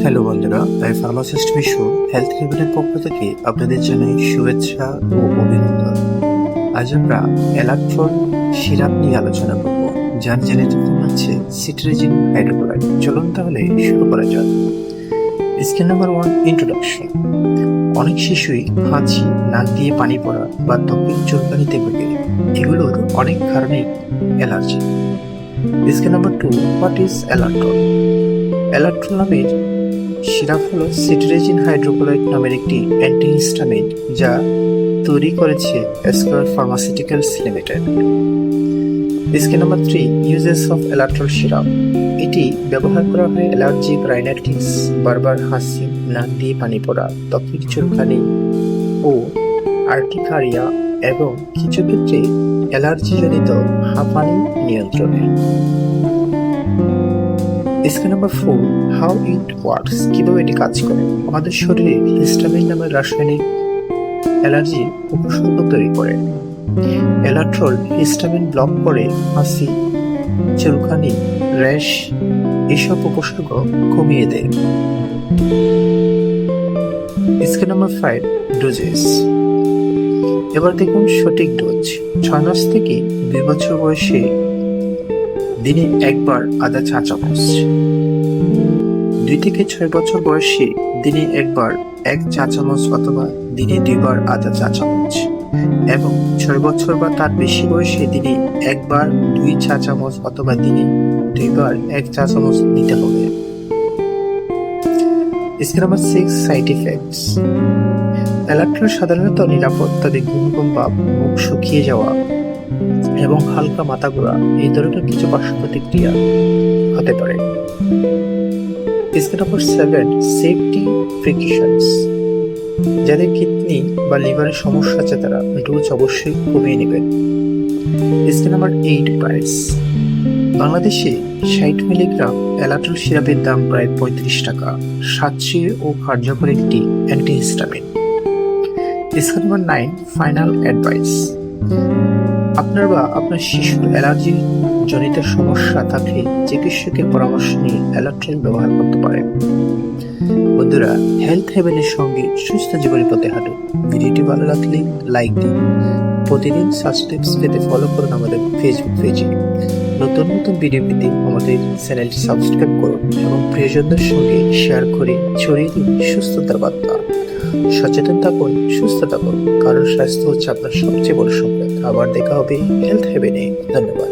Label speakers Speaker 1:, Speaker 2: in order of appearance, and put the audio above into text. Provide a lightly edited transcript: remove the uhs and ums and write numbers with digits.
Speaker 1: Hello বন্ধুরা, আমি pharmacist Bishu health হেভেনের পক্ষ থেকে আপনাদের জানাই শুভেচ্ছা ও অভিনন্দন। আজ আমরা এলাক্ট্রল সিরাপ নিয়ে আলোচনা করব, যার জেনেটিক নাম হচ্ছে সিট্রেজিন হাইড্রোক্লোরাইড। চলুন তাহলে শুরু করা যাক। Skill number 1, introduction. অনেক শিশুই হাঁচি, নাক দিয়ে পানি পড়া বা ত্বকের চুলকানিতে ভোগে। এগুলোর অনেক কারণেই allergy. Skill number 2, what is Elactrol? Elactrol নামের সিরাপ হলো সিট্রেজিন হাইড্রোক্লোরাইড নামের একটি অ্যান্টিহিস্টামিন, যা তৈরি করেছে Esquire pharmaceuticals limited. Skill number 3, uses of Elactrol syrup. এটি ব্যবহার করা হয় অ্যালার্জিক রাইনাইটিস, বারবার হাঁচি, নাক দিয়ে পানি পড়া, ত্বকের চুলকানি ও আর্টিকারিয়া এবং কিছু ক্ষেত্রে অ্যালার্জিজনিত হাঁপানি নিয়ন্ত্রণে। Skill number 4, how it works. কিভাবে এটি কাজ করে? আমাদের শরীরে হিস্টামিন নামের রাসায়নিক অ্যালার্জি উপসর্গ তৈরি করে। এলাক্ট্রল হিস্টামিন ব্লক করে হাঁচি, চুলকানি, র্যাশ এসব উপসর্গ কমিয়ে দেয়। Skill number 5, doses. এবার দেখুন সঠিক ডোজ। 6 মাস থেকে 2 বছর বয়সে দিনে একবার আধা চা চামচ, 2 থেকে 6 বছর বয়সে দিনে একবার 1 চা চামচ অথবা দিনে 2 বার আধা চা চামচ, এবং 6 বছর বা তার বেশি বয়সে দিনে একবার 2 চা চামচ অথবা দিনে 2 বার 1 চা চামচ নিতে হবে। Skill number 6, side effects. Elactrol সাধারণত নিরাপদ, তবে ঘুম ভাব, মুখ শুকিয়ে যাওয়া এবং হালকা মাথা ঘোরা এই ধরনের কিছু পার্শ্ব প্রতিক্রিয়া হতে পারে। Skill number 7, safety precautions. যাদের কিডনি বা লিভারের সমস্যা আছে তারা ডোজ অবশ্যই কমিয়ে নেবেন। Skill number 8, price. বাংলাদেশে 60 মিলিগ্রাম এলাক্ট্রল সিরাপের দাম প্রায় 35 টাকা। সাশ্রয়ী ও কার্যকর একটি antihistamine. Skill number 9, final advice. আপনার বা আপনার শিশুর অ্যালার্জি জনিত সমস্যা থাকলে চিকিৎসকের পরামর্শ নিয়ে এলাক্ট্রল ব্যবহার করতে পারেন। বন্ধুরা, হেলথ হেভেনের সঙ্গে সুস্থ জীবনের পথে হাঁটুন। ভিডিওটি ভালো লাগলে লাইক দিন। প্রতিদিন সাবস্ক্রাইবস পেতে ফলো করুন আমাদের ফেসবুক পেজে। নতুন নতুন ভিডিও পেতে আমাদের চ্যানেলটি সাবস্ক্রাইব করুন এবং প্রিয়জনদের সঙ্গে শেয়ার করে ছড়িয়ে দিন সুস্থতার বার্তা। সচেতন থাকুন, সুস্থ থাকুন, কারণ স্বাস্থ্য হচ্ছে আপনার সবচেয়ে বড় সম্পদ। আবার দেখা হবে হেলথ হেভেনে। ধন্যবাদ।